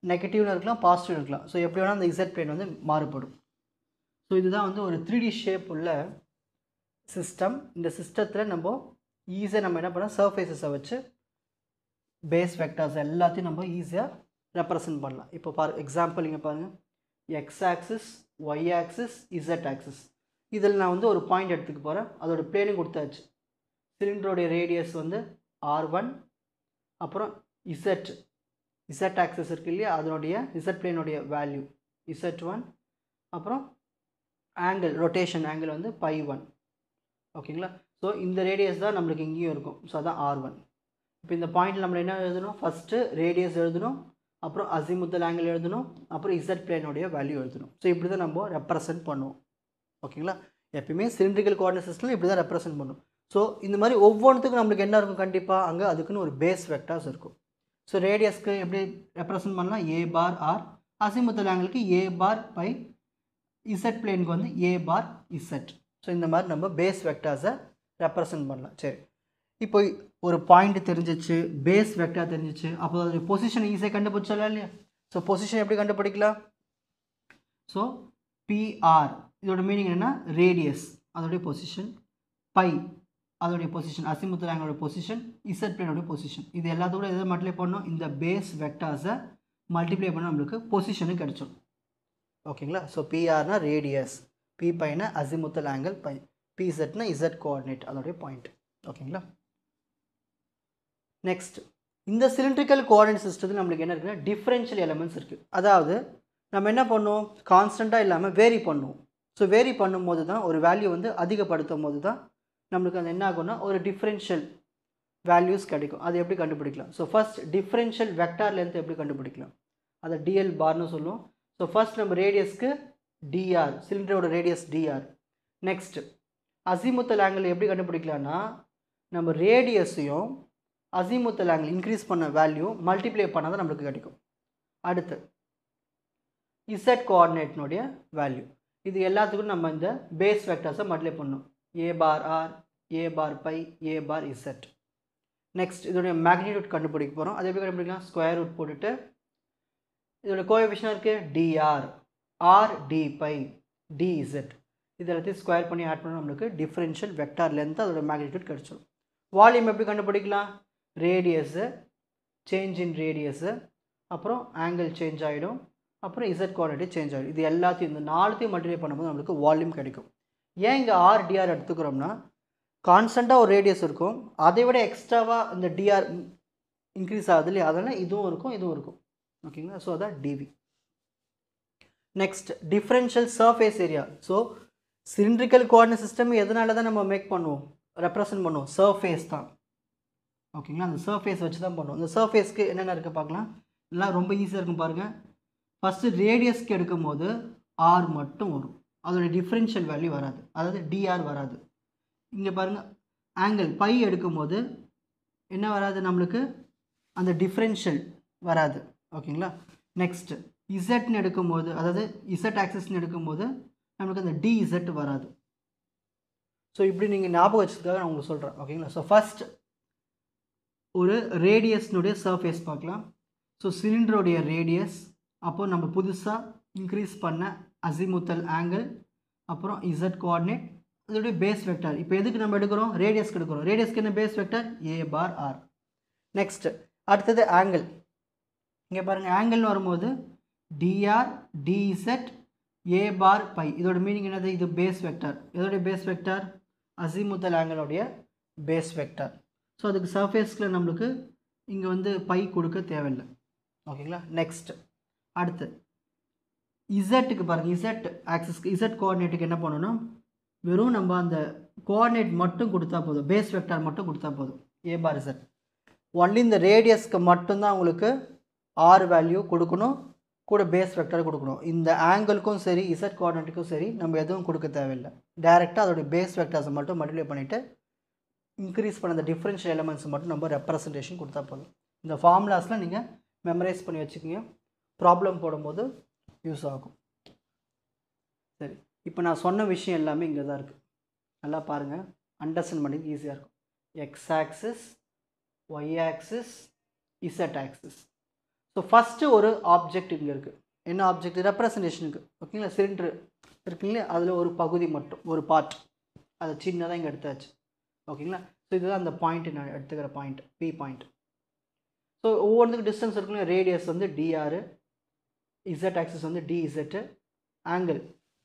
நெகட்டிவ்னு இருக்கலாம், பாசிட்டிவ் இருக்கலாம். ஸோ எப்படி வேணால் அந்த இசட் பிளேன் வந்து மாறுபடும். ஸோ இதுதான் வந்து ஒரு 3D ஷேப் உள்ள சிஸ்டம். இந்த சிஸ்டத்தில் நம்ம ஈஸியாக நம்ம என்ன பண்ணலாம், சர்ஃபேஸஸை வச்சு பேஸ் வெக்டார்ஸ் எல்லாத்தையும் நம்ம ஈஸியாக ரெப்ரசன்ட் பண்ணலாம். இப்போ எக்ஸாம்பிள் இங்கே பாருங்கள், x axis, Y axis, Z axis. இதில் நான் வந்து ஒரு பாயிண்ட் எடுத்துக்க போகிறேன். அதோட பிளேனும் கொடுத்தாச்சு. சிலிண்டருடைய ரேடியஸ் வந்து R1, அப்புறம் இசட் ஆக்சிஸ் இருக்கு இல்லையா, அதனுடைய இசட் பிளேனுடைய வேல்யூ Z1, அப்புறம் ஆங்கிள், ரொட்டேஷன் ஆங்கிள் வந்து π1. ஓகேங்களா, ஸோ இந்த ரேடியஸ் தான் நம்மளுக்கு இங்கேயும் இருக்கும். ஸோ அதான் R1. இப்போ இந்த பாயிண்டில் நம்ம என்ன எழுதணும், ஃபஸ்ட்டு ரேடியஸ் எழுதணும், அப்புறம் அசிமுத்தல் ஆங்கிள் எழுதணும், அப்புறம் இசட் பிளேனுடைய வேல்யூ எழுதணும். ஸோ இப்படி தான் நம்ம ரெப்ரசன்ட் பண்ணுவோம். ஓகேங்களா, எப்பயுமே சிலிண்ட்ரிக்கல் கோஆர்டினேட் சிஸ்டம் இப்படி தான் ரெப்ரசன்ட் பண்ணும். ஸோ இந்த மாதிரி ஒவ்வொன்றுத்துக்கும் நம்மளுக்கு என்ன இருக்கும், கண்டிப்பாக அங்கே அதுக்குன்னு ஒரு பேஸ் வெக்டார்ஸ் இருக்கும். ஸோ ரேடியஸ்க்கு எப்படி ரெப்ரசன்ட் பண்ணலாம், A பார் R, அசிமுத்தல் ஆங்கிளுக்கு A பார் பை, இசட் பிளேனுக்கு வந்து A பார் இசட். ஸோ இந்த மாதிரி நம்ம பேஸ் வெக்டார்ஸை ரெப்ரசன்ட் பண்ணலாம். சரி, இப்போ ஒரு பாயிண்ட் தெரிஞ்சிச்சு, பேஸ் வெக்டார் தெரிஞ்சிச்சு, அப்போ அதோடைய பொசிஷன் ஈஸியாக கண்டுபிடிச்சலாம் இல்லையா. ஸோ பொசிஷன் எப்படி கண்டுபிடிக்கலாம், ஸோ PR இதோட மீனிங் என்னென்னா ரேடியஸ், அதோடைய பொசிஷன், பை அதோடைய பொசிஷன், அசிமுத்தல் ஆங்கிளோட பொசிஷன், இசட் பிளேனோட பொசிஷன். இது எல்லாத்தோட எதை மல்டிப்ளை பண்ணோம், இந்த பேஸ் வெக்டார்ஸை மல்டிப்ளை பண்ணால் நம்மளுக்கு பொசிஷனு கிடச்சிடும். ஓகேங்களா, ஸோ PRனா ரேடியஸ், P பைனா அசிமுத்தல் ஆங்கிள் பை, PZனா இசட் கோஆர்டினேட் அதோடைய பாயிண்ட். ஓகேங்களா, நெக்ஸ்ட் இந்த சிலிண்ட்ரிக்கல் கோஆர்டினேட் சிஸ்டத்தில் நம்மளுக்கு என்ன இருக்குன்னா டிஃப்ரென்ஷியல் எலிமெண்ட்ஸ் இருக்குது. அதாவது நம்ம என்ன பண்ணுவோம், கான்ஸ்டண்ட்டாக இல்லாமல் வேரி பண்ணுவோம். ஸோ வேரி பண்ணும்போது தான் ஒரு வேல்யூ வந்து அதிகப்படுத்தும் போது தான் நம்மளுக்கு அது என்ன ஆகும்னா ஒரு டிஃப்ரென்ஷியல் வேல்யூஸ் கிடைக்கும். அது எப்படி கண்டுபிடிக்கலாம், so first differential vector length எப்படி கண்டுபிடிக்கலாம், அதை DL பார்னு சொல்லுவோம். ஸோ ஃபர்ஸ்ட் நம்ம ரேடியஸ்க்கு DR, சிலிண்டரோட radius DR. Next azimuthal angle எப்படி கண்டுபிடிக்கலாம்னா நம்ம ரேடியஸையும் அசிமுத்தல் ஆங்கிள் இன்க்ரீஸ் பண்ண வேல்யூ மல்டிப்ளை பண்ணால் தான் நம்மளுக்கு கிடைக்கும். அடுத்து இசட் கோஆர்டினேட்னுடைய வேல்யூ. இது எல்லாத்துக்கும் நம்ம இந்த பேஸ் வெக்டர்ஸை மல்டிப்ளை பண்ணணும். A bar R, A bar pi, A bar z. Next இதோடைய மேக்னிடியூட் கண்டுபிடிக்க போகிறோம். அது எப்படி கண்டுபிடிக்கலாம், ஸ்கொயர் ரூட் போட்டுட்டு இதோட கோஎஃபிஷியன்ட் இருக்குது DR, R D pi DZ. இது எல்லாத்தையும் ஸ்கொயர் பண்ணி ஆட் பண்ணால் நம்மளுக்கு டிஃப்ரென்ஷியல் வெக்டார் லென்த் அதோட மேக்னிடியூட் கிடச்சிடும். வால்யூம் எப்படி கண்டுபிடிக்கலாம், ரேடியஸு, சேஞ்ச் இன் ரேடியஸு, அப்புறம் ஆங்கிள் சேஞ்ச் ஆகிடும், அப்புறம் இசட் கோஆர்டினேட் சேஞ்ச் ஆகிடும். இது எல்லாத்தையும் இந்த நாலுத்தையும் மல்டிப்ளை பண்ணும்போது நம்மளுக்கு வால்யூம் கிடைக்கும். ஏன் இங்கே RDR எடுத்துக்கிறோம்னா கான்ஸ்டண்ட்டாக ஒரு ரேடியஸ் இருக்கும், அதை விட எக்ஸ்ட்ராவாக இந்த DR இன்க்ரீஸ் ஆகுது இல்லையா, அதனால் இதுவும் இருக்கும் இதுவும் இருக்கும். ஓகேங்களா, ஸோ அதான் DV. Next differential surface area. So cylindrical coordinate system எதனால தான் நம்ம மேக் பண்ணுவோம், ரெப்ரசன்ட் பண்ணுவோம், சர்ஃபேஸ் தான். ஓகேங்களா, அந்த சர்ஃபேஸ் வச்சு தான் பண்ணுவோம். இந்த சர்ஃபேஸ்க்கு என்னென்ன இருக்குது பார்க்கலாம். எல்லாம் ரொம்ப ஈஸியாக இருக்கும் பாருங்கள். ஃபஸ்ட்டு ரேடியஸ்க்கு எடுக்கும் போது R மட்டும் வரும், அதோடைய டிஃப்ரென்ஷியல் வேல்யூ வராது, அதாவது DR வராது. இங்கே பாருங்கள் ஆங்கிள் பை எடுக்கும் போது என்ன வராது நம்மளுக்கு, அந்த டிஃப்ரென்ஷியல் வராது. ஓகேங்களா, நெக்ஸ்ட்டு இசட்னு எடுக்கும்போது, அதாவது இசட் ஆக்சிஸ்னு எடுக்கும்போது நம்மளுக்கு அந்த DZ வராது. ஸோ இப்படி நீங்கள் ஞாபகம் வச்சதுக்காக நான் உங்களுக்கு சொல்கிறேன். ஓகேங்களா, ஸோ ஃபஸ்ட் ஒரு ரேடியஸ்னுடைய சர்ஃபேஸ் பார்க்கலாம். ஸோ சிலிண்டருடைய ரேடியஸ், அப்போது நம்ம புதுசாக இன்க்ரீஸ் பண்ண அசிமுத்தல் ஆங்கிள், அப்புறம் இசட் கோஆர்டினேட், இதோடைய பேஸ் வெக்டார். இப்போ எதுக்கு நம்ம எடுக்கிறோம், ரேடியஸ்க்கு எடுக்கிறோம். ரேடியஸ்க்கு என்ன base vector, A bar R. Next அடுத்தது ஆங்கிள். இங்கே பாருங்கள் ஆங்கிள்னு வரும்போது DR DZ A bar phi. இதோட மீனிங் என்னது, இது பேஸ் வெக்டார். இதோடைய பேஸ் வெக்டார் அசிமுத்தல் ஆங்கிளோடைய பேஸ் வெக்டார். ஸோ அதுக்கு சர்ஃபேஸில் நம்மளுக்கு இங்கே வந்து பை கொடுக்க தேவையில்லை. ஓகேங்களா, நெக்ஸ்ட் அடுத்து இசட்டுக்கு பாருங்கள், இசட் ஆக்சிஸ்க்கு இசட் கோஆர்டினேட்டுக்கு என்ன பண்ணணும்னா வெறும் நம்ம அந்த கோஆர்டினேட் மட்டும் கொடுத்தா போதும், பேஸ் வெக்டார் மட்டும் கொடுத்தா போதும், A பார் Z. ஒன்லி இந்த ரேடியஸ்க்கு மட்டும்தான் உங்களுக்கு ஆர் வேல்யூ கொடுக்கணும், கூட பேஸ் வெக்டர் கொடுக்கணும். இந்த ஆங்கிளுக்கும் சரி இசட் கோஆர்டினேட்டுக்கும் சரி நம்ம எதுவும் கொடுக்க தேவையில்லை. டைரெக்டாக அதோடைய பேஸ் வெக்டர்ஸை மட்டும் மல்டிப்ளை பண்ணிவிட்டு இன்க்ரீஸ் பண்ண அந்த டிஃப்ரென்ஷியல் எலமெண்ட்ஸ் மட்டும் நம்ம ரெப்ரசன்டேஷன் கொடுத்தா போதும். இந்த ஃபார்முலாஸ்லாம் நீங்கள் மெமரைஸ் பண்ணி வச்சுக்கோங்க, ப்ராப்ளம் போடும்போது யூஸ் ஆகும். சரி, இப்போ நான் சொன்ன விஷயம் எல்லாமே இங்கே தான் இருக்குது. நல்லா பாருங்கள், அண்டர்ஸ்டாண்ட் பண்ணி ஈஸியாக இருக்கும். X axis, Y axis, Z axis. So first ஒரு ஆப்ஜெக்ட் இங்கே இருக்குது. என்ன ஆப்ஜெக்ட்? ரெப்ரசன்டேஷனுக்கு. ஓகேங்களா? சிலிண்டர் இருக்குங்களா, அதில் ஒரு பகுதி மட்டும், ஒரு பார்ட், அதை சின்னதாக இங்கே எடுத்தாச்சு. ஓகேங்களா? ஸோ இதுதான் அந்த பாயிண்ட், நான் எடுத்துக்கிற பாயிண்ட், பி பாயிண்ட். ஸோ ஒவ்வொன்றுக்கு டிஸ்டன்ஸ் இருக்குங்களா, ரேடியஸ் வந்து டிஆர், இசட் ஆக்சிஸ் வந்து டிஇசட்டு, ஆங்கிள்,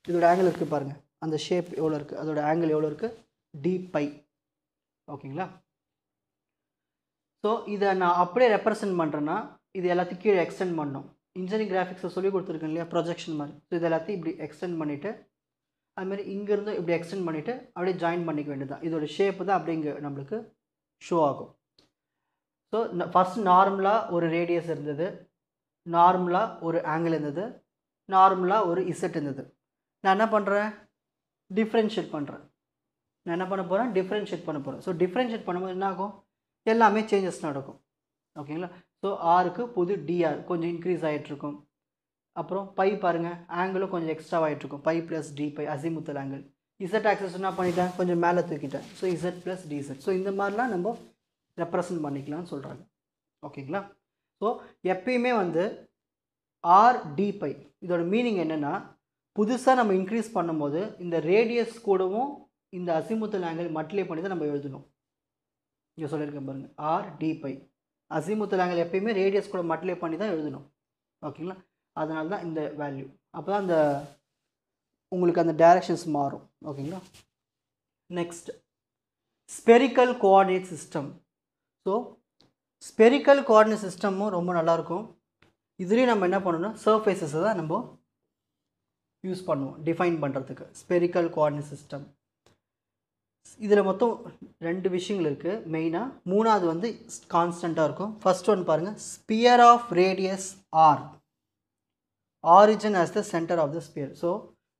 இதோட ஆங்கிள் இருக்குது பாருங்கள், அந்த ஷேப் எவ்வளோ இருக்குது, அதோட ஆங்கிள் எவ்வளோ இருக்குது, டி பை. ஓகேங்களா? ஸோ இதை நான் அப்படியே ரெப்ரசன்ட் பண்ணுறேன்னா இது எல்லாத்தையும் கீழே எக்ஸ்டெண்ட் பண்ணணும். இன்ஜினியரிங் கிராஃபிக்ஸை சொல்லி கொடுத்துருக்கேன் இல்லையா, ப்ரொஜெக்ஷன் மாதிரி. ஸோ இது எல்லாத்தையும் இப்படி எக்ஸ்டெண்ட் பண்ணிவிட்டு அதுமாதிரி இங்கேருந்து இப்படி எக்ஸ்டெண்ட் பண்ணிவிட்டு அப்படியே ஜாயின் பண்ணிக்க வேண்டியது தான். இதோட ஷேப்பு தான் அப்படியே இங்கே நம்மளுக்கு ஷோ ஆகும். ஸோ ஃபஸ்ட் நார்மலாக ஒரு ரேடியஸ் இருந்தது, நார்மலாக ஒரு ஆங்கிள் இருந்தது, நார்மலாக ஒரு இசட் இருந்தது. நான் என்ன பண்ணுறேன், டிஃப்ரென்ஷியேட் பண்ணுறேன். நான் என்ன பண்ண போகிறேன், டிஃப்ரென்ஷியேட் பண்ண போகிறேன். ஸோ டிஃப்ரென்ஷியேட் பண்ணும்போது என்ன ஆகும், எல்லாமே சேஞ்சஸ் நடக்கும். ஓகேங்களா? ஸோ ஆருக்கு புது டிஆர் கொஞ்சம் இன்க்ரீஸ் ஆகிட்ருக்கும். அப்புறம் பை பாருங்கள், ஆங்கிளும் கொஞ்சம் எக்ஸ்ட்ரா ஆகிட்ருக்கும், phi plus d by azimuthal angle. Z axis என்ன பண்ணிட்டேன், கொஞ்சம் மேலே தூக்கிட்டேன். So Z plus dz. So இந்த மாதிரிலாம் நம்ம ரெப்ரசன்ட் பண்ணிக்கலாம்னு சொல்கிறாங்க. ஓகேங்களா? ஸோ எப்பயுமே வந்து ஆர் டி பை இதோட மீனிங் என்னென்னா, புதுசாக நம்ம இன்க்ரீஸ் பண்ணும்போது இந்த ரேடியஸ் கூடவும் இந்த அசிமுத்தல் ஆங்கிள் மல்டிப்ளை பண்ணி தான் நம்ம எழுதணும். இங்கே சொல்லியிருக்கேன் பாருங்கள், r d by. Azimuthal angle எப்பயுமே ரேடியஸ் கூட மல்டிப்ளை பண்ணி தான் எழுதணும். ஓகேங்களா? அதனால தான் இந்த வேல்யூ. அப்போ தான் அந்த உங்களுக்கு அந்த டைரக்ஷன்ஸ் மாறும். ஓகேங்களா? Next, spherical coordinate system. So spherical coordinate சிஸ்டமும் ரொம்ப நல்லாயிருக்கும். இதுலேயும் நம்ம என்ன பண்ணணும்னா சர்ஃபேஸஸை தான் நம்ம யூஸ் பண்ணுவோம் டிஃபைன் பண்ணுறதுக்கு. ஸ்பெரிக்கல் கோஆர்டினேட் சிஸ்டம் இதில் மொத்தம் 2 விஷயங்கள் இருக்குது மெயினாக. மூணாவது வந்து கான்ஸ்டண்ட்டாக இருக்கும். ஃபர்ஸ்ட் ஒன் பாருங்கள், sphere of radius r, origin as the centre of the sphere. So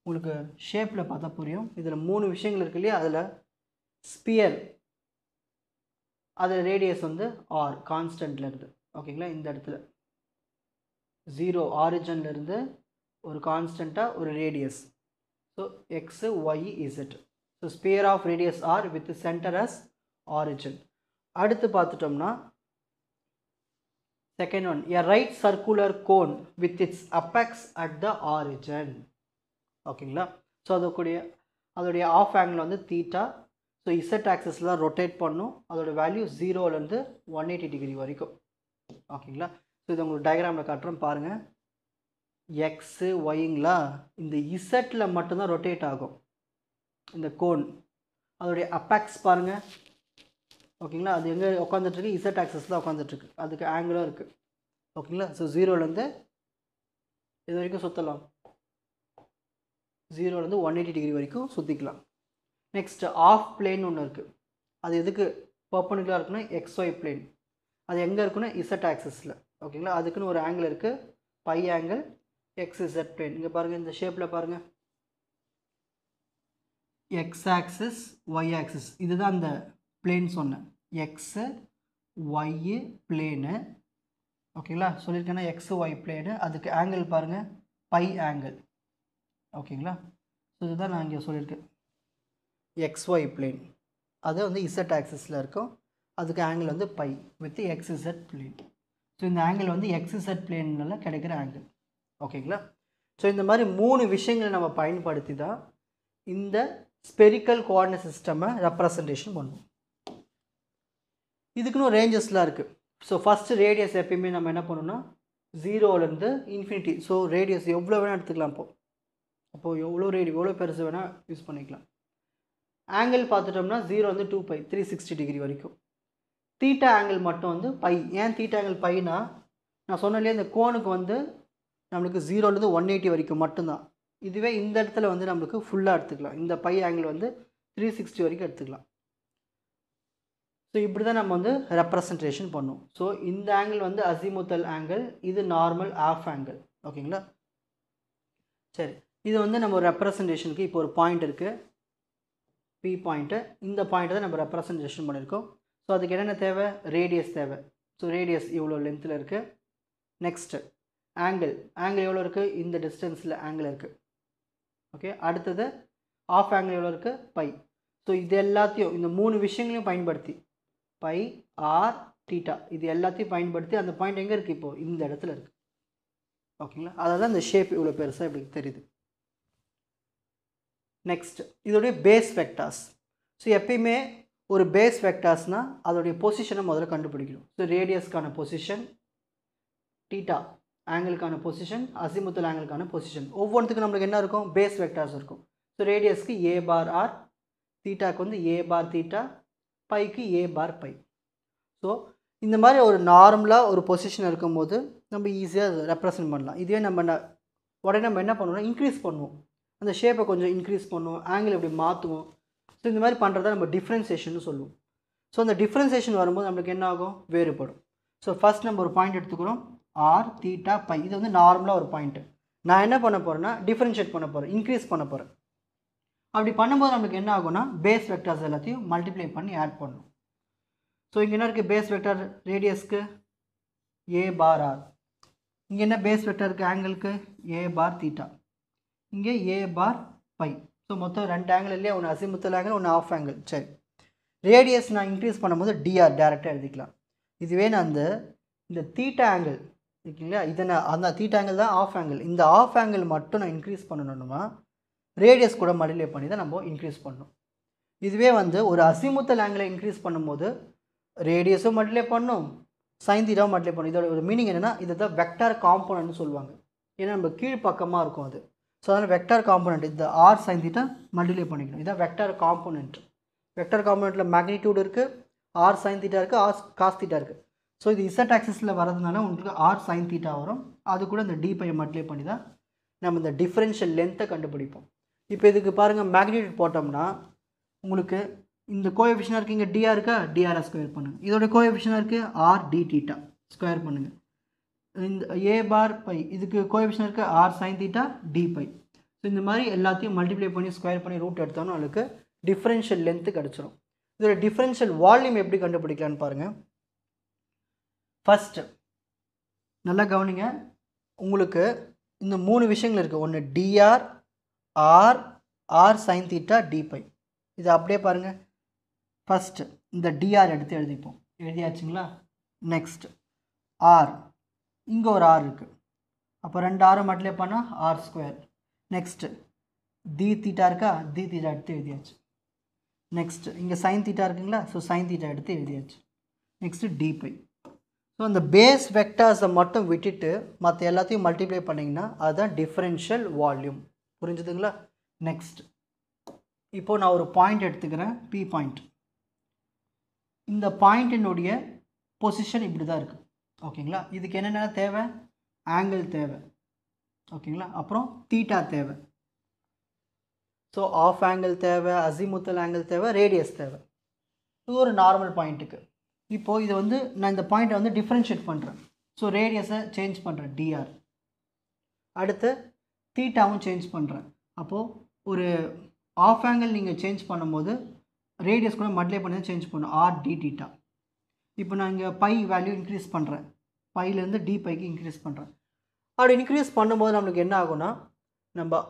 உங்களுக்கு ஷேப்பில் பார்த்தா புரியும். இதில் 3 விஷயங்கள் இருக்கு இல்லையா, அதில் ஸ்பியர், அதில் ரேடியஸ் வந்து ஆர் கான்ஸ்டன்ட்ல இருந்து. ஓகேங்களா? இந்த இடத்துல 0 ஆரிஜின்லேருந்து ஒரு கான்ஸ்டண்ட்டாக ஒரு radius. So x y z. So sphere of radius r with centre as origin. அடுத்து பார்த்துட்டோம்னா second one, a right circular cone with its apex at the origin. ஓகேங்களா? ஸோ அதோடைய ஆஃப் ஆங்கிள் வந்து தீட்டா. ஸோ இசட் ஆக்சஸில் தான் ரொட்டேட் பண்ணும். அதோட வேல்யூ 0லேருந்து 180 டிகிரி வரைக்கும். ஓகேங்களா? ஸோ இது உங்களுக்கு டயக்ராமில் காட்டுறோம் பாருங்கள். எக்ஸு ஒய்ங்களா, இந்த இசட்டில் மட்டும்தான் ரொட்டேட் ஆகும் இந்த கோன். அதோடைய அப்பேக்ஸ் பாருங்கள். ஓகேங்களா? அது எங்கே உட்காந்துட்ருக்கு, இசட் ஆக்சஸ் தான் உட்காந்துட்ருக்கு. அதுக்கு ஆங்கிளும் இருக்குது. ஓகேங்களா? ஸோ 0லேருந்து இது வரைக்கும் சுற்றலாம், 0லேருந்து 180 டிகிரி வரைக்கும் சுற்றிக்கலாம். நெக்ஸ்ட் ஆஃப் பிளேன் ஒன்று இருக்குது. அது எதுக்கு பர்பண்டிகுலராக இருக்குன்னா XY பிளேன். அது எங்கே இருக்குன்னா இசட் ஆக்சஸில். ஓகேங்களா? அதுக்குன்னு ஒரு ஆங்கிள் இருக்குது, பை ஆங்கிள், XZ பிளேன். இங்கே பாருங்கள், இந்த ஷேப்பில் பாருங்கள், எக்ஸ் ஆக்சிஸ் ஒய் ஆக்சிஸ். இதுதான் அந்த பிளேன் சொன்னேன், எக்ஸு ஒய்யு பிளேனு. ஓகேங்களா? சொல்லியிருக்கேன்னா எக்ஸு ஒய் பிளேனு. அதுக்கு ஆங்கிள் பாருங்கள், பை ஆங்கிள். ஓகேங்களா? ஸோ இதுதான் நான் இங்கே சொல்லியிருக்கேன், XY பிளேன். அது வந்து இசட் ஆக்சிஸில் இருக்கும். அதுக்கு ஆங்கிள் வந்து pi with XZ plane. So இந்த ஆங்கிள் வந்து XZ பிளேன்னால கிடைக்கிற ஆங்கிள். ஓகேங்களா? ஸோ இந்த மாதிரி 3 விஷயங்களை நம்ம பயன்படுத்தி தான் இந்த ஸ்பெரிக்கல் கோஆர்டினேட் சிஸ்டமை ரெப்ரசன்டேஷன் பண்ணுவோம். இதுக்குன்னு ரேஞ்சஸ்லாம் இருக்குது. ஸோ ஃபஸ்ட்டு ரேடியஸ் எப்பயுமே நம்ம என்ன பண்ணணும்னா 0லேருந்து இன்ஃபினிட்டி. ஸோ ரேடியஸ் எவ்வளோ வேணால் எடுத்துக்கலாம். அப்போது எவ்வளோ பெருசு வேணால் யூஸ் பண்ணிக்கலாம். ஆங்கிள் பார்த்துட்டோம்னா 0 2 பை 360 டிகிரி வரைக்கும். தீட்டா ஆங்கிள் மட்டும் வந்து பை. ஏன் தீட்டா ஆங்கிள் பைனா, நான் சொன்னாலே இந்த கோனுக்கு வந்து நம்மளுக்கு 0லேருந்து 180 வரைக்கும் மட்டும்தான். இதுவே இந்த இடத்துல வந்து நம்மளுக்கு ஃபுல்லாக எடுத்துக்கலாம். இந்த பை ஆங்கிள் வந்து 360 வரைக்கும் எடுத்துக்கலாம். ஸோ இப்படி தான் நம்ம வந்து ரெப்ரசன்டேஷன் பண்ணுவோம். ஸோ இந்த ஆங்கிள் வந்து அசிமுத்தல் ஆங்கிள், இது நார்மல் ஆஃப் ஆங்கிள். ஓகேங்களா? சரி, இது வந்து நம்ம ரெப்ரசன்டேஷனுக்கு இப்போ ஒரு பாயிண்ட் இருக்குது, பி பாயிண்ட்டு. இந்த பாயிண்ட்டை தான் நம்ம ரெப்ரசன்டேஷன் பண்ணியிருக்கோம். ஸோ அதுக்கு என்னென்ன தேவை? ரேடியஸ் தேவை. ஸோ ரேடியஸ் இவ்வளோ லென்த்தில் இருக்குது. நெக்ஸ்ட்டு ஆங்கிள் எவ்வளோ இருக்குது? இந்த டிஸ்டன்ஸில் ஆங்கிள் இருக்குது. ஓகே, அடுத்தது ஆஃப் ஆங்கிள் எவ்வளோ இருக்குது? பை. ஸோ இது எல்லாத்தையும், இந்த 3 விஷயங்களையும் பயன்படுத்தி, பை, ஆர், தீட்டா, இது எல்லாத்தையும் பயன்படுத்தி அந்த பாயிண்ட் எங்கே இருக்குது? இப்போது இந்த இடத்துல இருக்குது. ஓகேங்களா? அதாவது அந்த ஷேப் இவ்வளோ பெருசாக இப்படி தெரியுது. நெக்ஸ்ட் இதோடைய பேஸ் வெக்டார்ஸ். ஸோ எப்பயுமே ஒரு பேஸ் வெக்டார்ஸ்னால் அதோடைய பொசிஷனை முதல்ல கண்டுபிடிக்கணும். ஸோ ரேடியஸ்க்கான பொசிஷன், தீட்டா ஆங்கிளுக்கான பொசிஷன், அசிமுத்தல் ஆங்கிளுக்கான பொசிஷன், ஒவ்வொன்றுத்துக்கும் நம்மளுக்கு என்ன இருக்கும்? பேஸ் வெக்டார்ஸ் இருக்கும். ஸோ ரேடியஸ்க்கு ஏ பார் ஆர், தீட்டாக்கு வந்து ஏ பார் தீட்டா, பைக்கு ஏ பார் பை. ஸோ இந்த மாதிரி ஒரு நார்மலாக ஒரு பொசிஷன் இருக்கும்போது நம்ம ஈஸியாக ரெப்ரசன்ட் பண்ணலாம். இதுவே நம்ம உடனே நம்ம என்ன பண்ணுவோம்னா இன்க்ரீஸ் பண்ணுவோம், அந்த ஷேப்பை கொஞ்சம் இன்க்ரீஸ் பண்ணுவோம், ஆங்கிள் இப்படி மாற்றுவோம். ஸோ இந்த மாதிரி பண்ணுறத நம்ம டிஃப்ரென்சியேஷன் சொல்லுவோம். ஸோ அந்த டிஃப்ரென்சியேஷன் வரும்போது நம்மளுக்கு என்ன ஆகும்? வேறுபடும். ஸோ ஃபஸ்ட் நம்ம ஒரு பாயிண்ட் எடுத்துக்கிறோம், ஆர், தீட்டா, பை. இது வந்து நார்மலாக ஒரு பாயிண்ட்டு. நான் என்ன பண்ண போகிறேன்னா டிஃப்ரென்ஷியேட் பண்ண போகிறேன், இன்க்ரீஸ் பண்ண போகிறேன். அப்படி பண்ணும்போது நம்மளுக்கு என்ன ஆகும்னா பேஸ் வெக்டார்ஸ் எல்லாத்தையும் மல்டிப்ளை பண்ணி ஆட் பண்ணணும். ஸோ இங்கே என்ன இருக்குது? Base vector ரேடியஸ்க்கு A bar R, இங்கே என்ன பேஸ் வெக்டாருக்கு ஆங்கிளுக்கு ஏ பார் தீட்டா, இங்கே ஏ பார் பை. ஸோ மொத்தம் 2 ஆங்கிள் இல்லையா? ஒன்று அசிமுத்தல் ஆங்கிள், ஒன்று ஆஃப் ஆங்கிள். சரி, ரேடியஸ் நான் இன்க்ரீஸ் பண்ணும்போது டிஆர் டேரெக்டாக எழுதிக்கலாம். இதுவே நான் இந்த தீட்டா ஆங்கிள் இருக்குங்களா, இதை நான் அந்த தீட்டா ஆங்கிள் தான் ஆஃப் ஆங்கிள், இந்த ஆஃப் ஆங்கிள் மட்டும் நான் இன்க்ரீஸ் பண்ணணும்னா ரேடியஸ் கூட மல்டிப்ளை பண்ணி தான் நம்ம இன்க்ரீஸ் பண்ணணும். இதுவே வந்து ஒரு அசிமுத்தல் ஆங்கிளை இன்க்ரீஸ் பண்ணும்போது ரேடியஸும் மல்டிப்ளை பண்ணணும், சைன் தீட்டாவும் மல்டிப்ளை பண்ணணும். இதோட ஒரு மீனிங் என்னென்னா இதை தான் வெக்டார் காம்போனன்ட்னு சொல்லுவாங்க. ஏன்னா நம்ம கீழ்ப்பக்கமாக இருக்கும் அது. ஸோ அதனால் வெக்டார் காம்போனன்ட் இந்த ஆர் சைன் தீட்டா மல்டிப்ளை பண்ணிக்கணும். இதான் வெக்டார் காம்போனன்ட். வெக்டார் காம்போனன்ட்டில் மேக்னிடியூட் இருக்குது, ஆர் சைன் தீட்டா இருக்குது, ஆர் காஸ் தீட்டா இருக்குது. ஸோ இது இசட் ஆக்சிஸில் வரதுனால உங்களுக்கு ஆர் சைன் தீட்டா வரும். அது கூட இந்த டி பையை மல்டிப்ளை பண்ணி தான் நம்ம இந்த டிஃப்ரென்ஷியல் லென்த்தை கண்டுபிடிப்போம். இப்போ இதுக்கு பாருங்கள், மேக்னிடியூட் போட்டோம்னா உங்களுக்கு இந்த கோஎஃபிஷியனாக இருக்குது, இங்கே டிஆர் இருக்கா, டிஆரை ஸ்கொயர் பண்ணுங்கள். இதோட கோஎஃபிஷியனாக இருக்குது ஆர் டி தீட்டா, ஸ்கொயர் பண்ணுங்கள். இந்த ஏ பார் பை இதுக்கு கோஎஃபிஷியனாக இருக்குது r sine theta d pi. So இந்த மாதிரி எல்லாத்தையும் மல்டிப்ளை பண்ணி ஸ்கொயர் பண்ணி ரூட் எடுத்தோம்னா அதுக்கு டிஃப்ரென்ஷியல் லென்த்து கிடச்சிரும். இதோட டிஃப்ரென்ஷியல் வால்யூம் எப்படி கண்டுபிடிக்கலான்னு பாருங்கள். ஃபஸ்ட்டு நல்லா கவனிங்க, உங்களுக்கு இந்த 3 விஷயங்கள் இருக்குது. ஒன்று d r, r, r sine theta d pi. இது அப்படியே பாருங்கள். ஃபஸ்ட்டு இந்த டிஆர் எடுத்து எழுதிப்போம், எழுதியாச்சுங்களா? நெக்ஸ்ட் ஆர், இங்கே ஒரு ஆர் இருக்குது, அப்போ 2 ஆரை மல்டிப்ளை பண்ணால் r square. Next d theta இருக்கா, டி தீட்டா எடுத்து எழுதியாச்சு. நெக்ஸ்ட்டு இங்கே சைன் தீட்டா இருக்குங்களா, ஸோ சைன் தீட்டா எடுத்து எழுதியாச்சு. Next d pi. ஸோ அந்த பேஸ் வெக்டார்ஸை மட்டும் விட்டுட்டு மற்ற எல்லாத்தையும் மல்டிப்ளை பண்ணிங்கன்னா அதுதான் டிஃப்ரென்ஷியல் வால்யூம். புரிஞ்சுதுங்களா? நெக்ஸ்ட் இப்போது நான் ஒரு பாயிண்ட் எடுத்துக்கிறேன், பி பாயிண்ட். இந்த பாயிண்டினுடைய பொசிஷன் இப்படி தான் இருக்குது. ஓகேங்களா? இதுக்கு என்னென்ன தேவை? ஆங்கிள் தேவை. ஓகேங்களா? அப்புறம் தீட்டா தேவை. ஸோ ஆஃப் ஆங்கிள் தேவை, அசிமுத்தல் ஆங்கிள் தேவை, ரேடியஸ் தேவை. இது ஒரு நார்மல் பாயிண்ட்டுக்கு. இப்போது இதை வந்து நான் இந்த பாயிண்ட்டை வந்து டிஃப்ரென்ஷியேட் பண்ணுறேன். ஸோ ரேடியஸை சேஞ்ச் பண்ணுறேன், டிஆர். அடுத்து தீட்டாவும் சேஞ்ச் பண்ணுறேன். அப்போது ஒரு ஆஃப் ஆங்கிள் நீங்கள் சேஞ்ச் பண்ணும்போது ரேடியஸ் கூட மல்டிப்ளை பண்ணி சேஞ்ச் பண்ணும், ஆர் டி தீட்டா. இப்போ நான் இங்கே பை வேல்யூ இன்க்ரீஸ் பண்ணுறேன், பையிலேருந்து டி பைக்கு இன்க்ரீஸ் பண்ணுறேன். அப்படி இன்க்ரீஸ் பண்ணும்போது நம்மளுக்கு என்ன ஆகும்னா நம்ம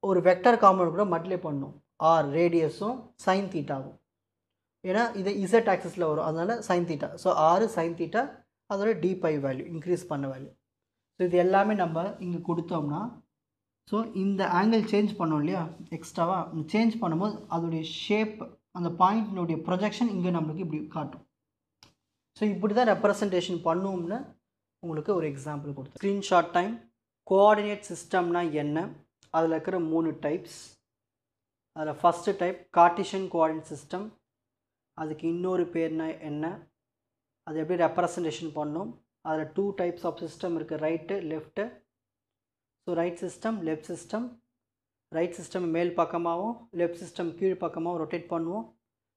ஒரு வெக்டர் காம்பவுண்ட் கூட மல்டிப்ளை பண்ணணும், ஆர் ரேடியஸும் சைன் தீட்டாவும். ஏன்னா இது இசட் ஆக்சிஸில் வரும், அதனால் சைன் தீட்டா. ஸோ ஆறு சைன் தீட்டா, அதோட டி பை வேல்யூ இன்க்ரீஸ் பண்ண வேல்யூ. ஸோ இது எல்லாமே நம்ம இங்கே கொடுத்தோம்னா, ஸோ இந்த ஆங்கிள் சேஞ்ச் பண்ணோம் இல்லையா எக்ஸ்ட்ராவாக, சேஞ்ச் பண்ணும்போது அதோடைய ஷேப், அந்த பாயிண்ட்னுடைய ப்ரொஜெக்ஷன் இங்கே நம்மளுக்கு இப்படி காட்டும். ஸோ இப்படி தான் ரெப்ரசன்டேஷன் பண்ணுவோம்னு உங்களுக்கு ஒரு எக்ஸாம்பிள் கொடுத்தேன். Screenshot time. கோஆர்டினேட் சிஸ்டம்னா என்ன, அதில் இருக்கிற 3 டைப்ஸ். அதில் first type Cartesian coordinate system. அதுக்கு இன்னொரு பேர்னா என்ன, அது எப்படி ரெப்ரசன்டேஷன் பண்ணணும். அதில் 2 டைப்ஸ் ஆஃப் சிஸ்டம் இருக்குது, right left. So write system, left system. Write system மேல் பக்கமாகவும் லெஃப்ட் சிஸ்டம் கீழ் பக்கமாகவும் ரொட்டேட் பண்ணுவோம்.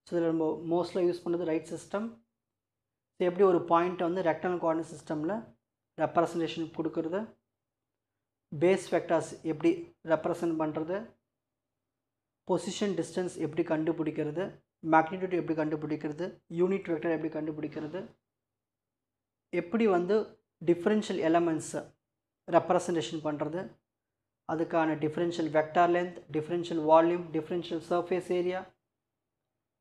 ஸோ இதில் நம்ம மோஸ்ட்லாக யூஸ் பண்ணுறது ரைட் சிஸ்டம். ஸோ எப்படி ஒரு பாயிண்ட்டை வந்து ரெக்டாங்கிள் கோஆர்டினேட் சிஸ்டமில் ரெப்ரசன்டேஷன் கொடுக்குறது, பேஸ் வெக்டார்ஸ் எப்படி ரெப்ரசன்ட் பண்ணுறது, பொசிஷன் டிஸ்டன்ஸ் எப்படி கண்டுபிடிக்கிறது, மேக்னிடியூட் எப்படி கண்டுபிடிக்கிறது, யூனிட் வெக்டர் எப்படி கண்டுபிடிக்கிறது, எப்படி வந்து டிஃப்ரென்ஷியல் எலமெண்ட்ஸை ரெப்ரசன்டேஷன் பண்ணுறது, அதுக்கான differential vector length, differential volume, differential surface area,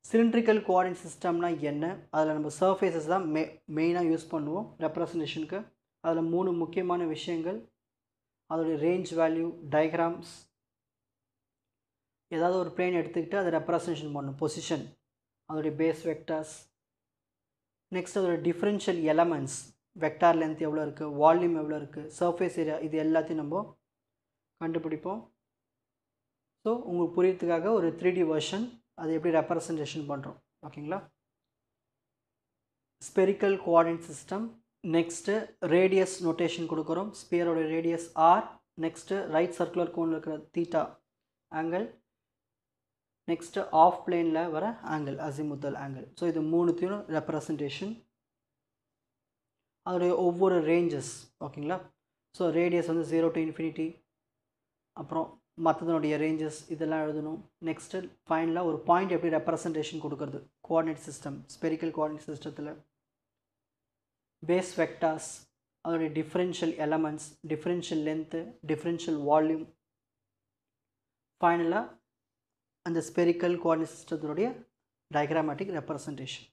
cylindrical coordinate சிஸ்டம்னா என்ன, அதில் நம்ம சர்ஃபேஸஸ் தான் மெயினாக யூஸ் பண்ணுவோம் ரெப்ரசன்டேஷனுக்கு. அதில் 3 முக்கியமான விஷயங்கள், அதோடைய ரேஞ்ச் வேல்யூ, டயக்ராம்ஸ், ஏதாவது ஒரு பிளேன் எடுத்துக்கிட்டு அதை ரெப்ரசன்டேஷன் பண்ணணும், பொசிஷன், அதோடைய பேஸ் வெக்டார்ஸ், நெக்ஸ்ட் அதோட டிஃப்ரென்ஷியல் எலமெண்ட்ஸ், வெக்டார் லென்த் எவ்வளோ இருக்குது, வால்யூம் எவ்வளோ இருக்குது, சர்ஃபேஸ் ஏரியா, இது எல்லாத்தையும் நம்ம கண்டுபிடிப்போம். ஸோ உங்களுக்கு புரியறதுக்காக ஒரு 3D வெர்ஷன் அது எப்படி ரெப்ரசன்டேஷன் பண்ணுறோம். ஓகேங்களா. Spherical coordinate system. Next radius notation கொடுக்குறோம். ஸ்பியரோட radius R. Next right circular கோனில் இருக்கிற தீட்டா ஆங்கிள். நெக்ஸ்ட்டு ஆஃப் பிளேனில் வர ஆங்கிள், அசிமுத்தல் ஆங்கிள். ஸோ இது 3த்தையும் ரெப்ரசன்டேஷன், அதோடைய ஒவ்வொரு ரேஞ்சஸ். ஓகேங்களா. ஸோ ரேடியஸ் வந்து 0 to infinity, அப்புறம் மற்றதனுடைய ரேஞ்சஸ் இதெல்லாம் எழுதணும். நெக்ஸ்ட்டு ஃபைனலாக ஒரு பாயிண்ட் எப்படி ரெப்ரசன்டேஷன் கொடுக்குறது கோஆர்டினேட் சிஸ்டம், ஸ்பெரிக்கல் கோஆர்டினேட் சிஸ்டத்தில். பேஸ் வெக்டார்ஸ், அதோடைய differential elements, differential length, differential volume, ஃபைனலாக அந்த ஸ்பெரிக்கல் கோஆர்டினேட் சிஸ்டத்தினுடைய டயக்ராமேட்டிக் ரெப்ரசன்டேஷன்.